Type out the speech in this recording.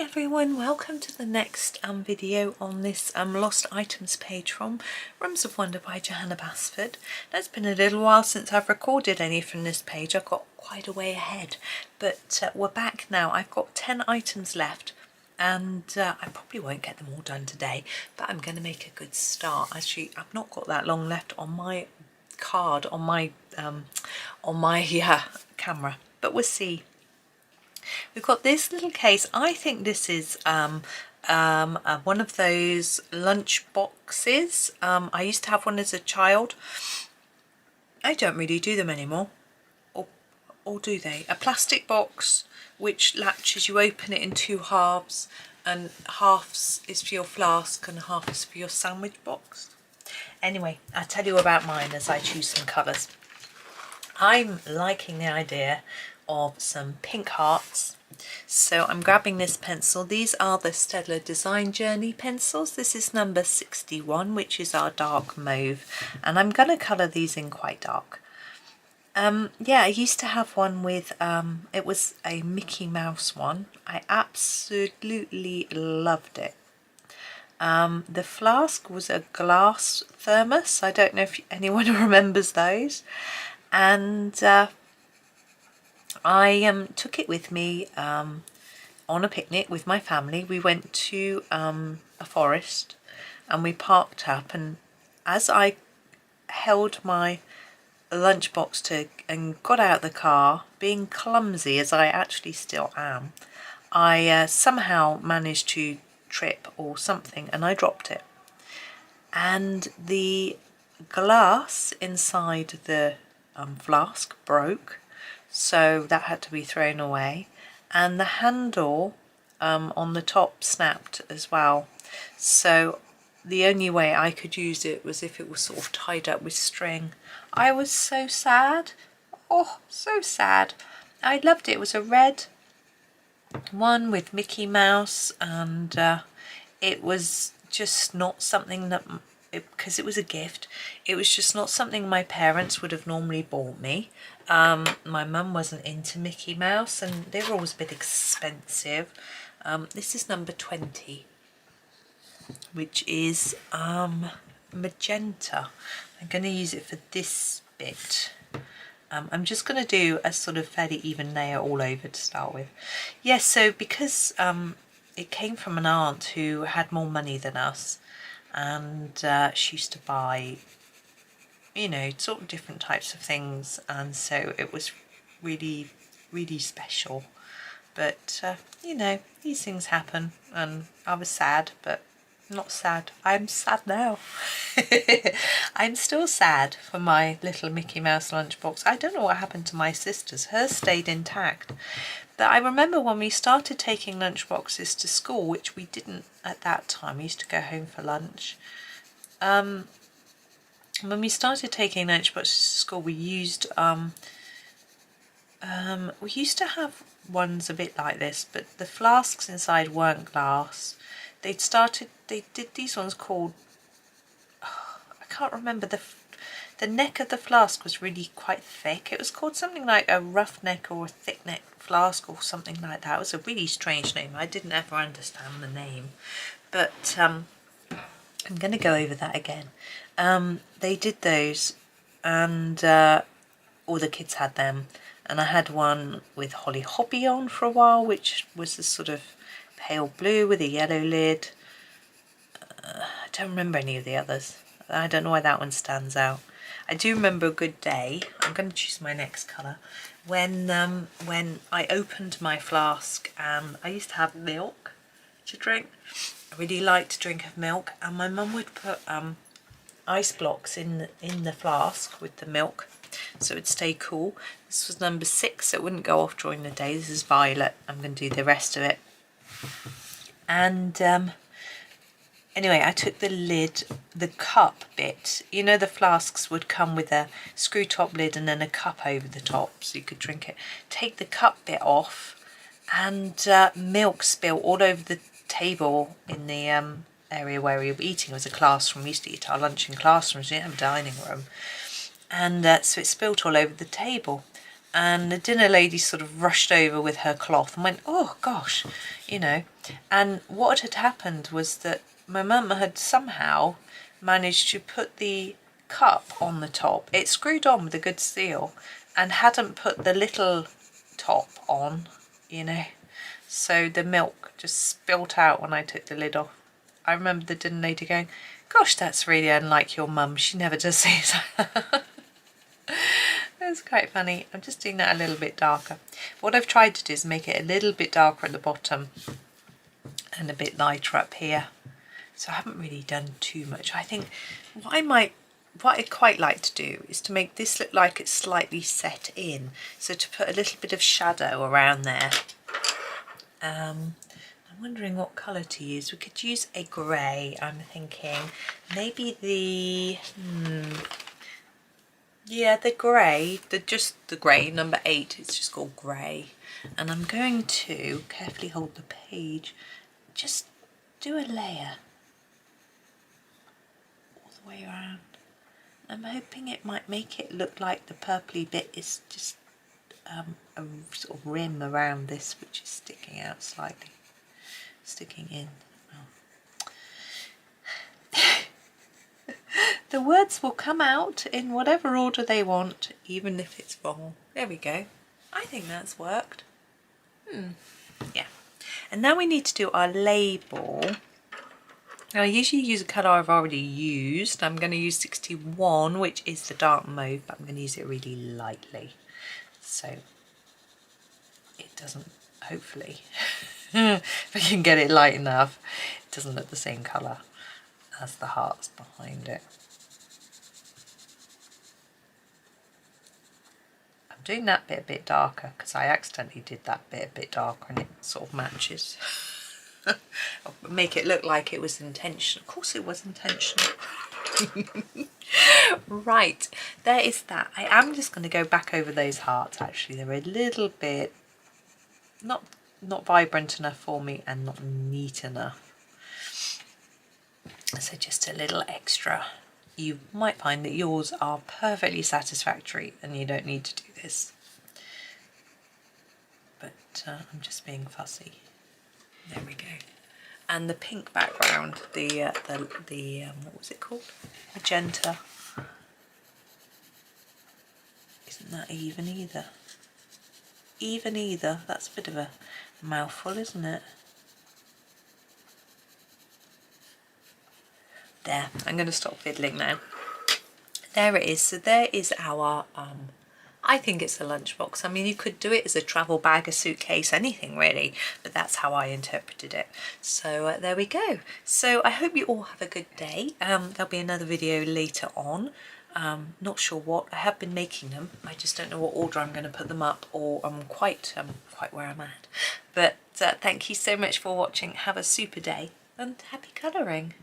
everyone, welcome to the next video on this lost items page from Rooms of Wonder by Johanna Basford. Now, it's been a little while since I've recorded any from this page. I've got quite a way ahead, but we're back now. I've got 10 items left and I probably won't get them all done today, but I'm going to make a good start. Actually, I've not got that long left on my card on my camera, but we'll see. We've got this little case. I think this is one of those lunch boxes. I used to have one as a child. I don't really do them anymore, or do they? A plastic box which latches, you open it in two halves, and half is for your flask and half is for your sandwich box. Anyway, I'll tell you about mine as I choose some colours. I'm liking the idea of some pink hearts, so I'm grabbing this pencil. These are the Staedtler Design Journey pencils. This is number 61, which is our dark mauve, and I'm going to colour these in quite dark. Yeah, I used to have one with it was a Mickey Mouse one. I absolutely loved it. The flask was a glass thermos. I don't know if anyone remembers those, and I took it with me on a picnic with my family. We went to a forest and we parked up, and as I held my lunchbox and got out the car, being clumsy as I actually still am, I somehow managed to trip or something and I dropped it, and the glass inside the flask broke. So that had to be thrown away, and the handle on the top snapped as well. So the only way I could use it was if it was sort of tied up with string. I was so sad. Oh, so sad. I loved it. It was a red one with Mickey Mouse, and it was just not something that, because it was a gift, it was just not something my parents would have normally bought me. My mum wasn't into Mickey Mouse and they were always a bit expensive. This is number 20, which is magenta. I'm going to use it for this bit. I'm just going to do a sort of fairly even layer all over to start with. Yes, so because it came from an aunt who had more money than us, and she used to buy, you know, sort of different types of things, and so it was really, really special. But you know, these things happen, and I was sad, but not sad. I'm sad now. I'm still sad for my little Mickey Mouse lunchbox. I don't know what happened to my sister's. Hers stayed intact. But I remember when we started taking lunchboxes to school, which we didn't at that time. We used to go home for lunch. When we started taking lunchboxes to school, we used to have ones a bit like this, but the flasks inside weren't glass. They did these ones called, I can't remember, the neck of the flask was really quite thick. It was called something like a rough neck or a thick neck flask or something like that. It was a really strange name. I didn't ever understand the name, but I'm going to go over that again. They did those, and all the kids had them, and I had one with Holly Hobbie on for a while, which was a sort of pale blue with a yellow lid. I don't remember any of the others. I don't know why that one stands out. I do remember a good day. I'm going to choose my next colour. When I opened my flask, and I used to have milk to drink. I really liked to drink of milk, and my mum would put ice blocks in the flask with the milk so it would stay cool. This was number 6, so it wouldn't go off during the day. This is violet. I'm going to do the rest of it. And anyway, I took the lid, the cup bit. You know, the flasks would come with a screw top lid and then a cup over the top so you could drink it. Take the cup bit off, and milk spilled all over the table in the area where we were eating. It was a classroom. We used to eat our lunch in classrooms. We didn't have a dining room. And so it spilled all over the table. and the dinner lady sort of rushed over with her cloth and went, oh gosh, you know. And what had happened was that my mum had somehow managed to put the cup on the top. It screwed on with a good seal and hadn't put the little top on, you know. So the milk just spilt out when I took the lid off. I remember the dinner lady going, gosh, that's really unlike your mum. She never does these. It's quite funny. I'm just doing that a little bit darker. What I've tried to do is make it a little bit darker at the bottom and a bit lighter up here. So I haven't really done too much. I think what I'd quite like to do is to make this look like it's slightly set in. So to put a little bit of shadow around there. I'm wondering what colour to use. We could use a grey, I'm thinking. Maybe the... yeah, the grey, just the grey, number 8, it's just called grey. And I'm going to carefully hold the page, just do a layer all the way around. I'm hoping it might make it look like the purpley bit is just a sort of rim around this, which is sticking out slightly, sticking in. The words will come out in whatever order they want, even if it's wrong. There we go. I think that's worked. Yeah. And now we need to do our label. Now I usually use a colour I've already used. I'm going to use 61, which is the dark mauve, but I'm going to use it really lightly. So it doesn't, hopefully, if I can get it light enough, it doesn't look the same colour as the hearts behind it. I'm doing that bit a bit darker because I accidentally did that bit a bit darker and it sort of matches. Make it look like it was intentional. Of course it was intentional. Right, there is that. I am just going to go back over those hearts. Actually, they're a little bit not vibrant enough for me and not neat enough. So just a little extra. You might find that yours are perfectly satisfactory and you don't need to do this. But I'm just being fussy. There we go. And the pink background, the what was it called? Magenta. Isn't that even either? Even either. That's a bit of a mouthful, isn't it? There, I'm going to stop fiddling now. There it is. So there is our, I think it's a lunchbox. I mean, you could do it as a travel bag, a suitcase, anything really, but that's how I interpreted it. So there we go. So I hope you all have a good day. There'll be another video later on. Not sure what. I have been making them. I just don't know what order I'm going to put them up, or I'm quite where I'm at. But thank you so much for watching. Have a super day and happy colouring.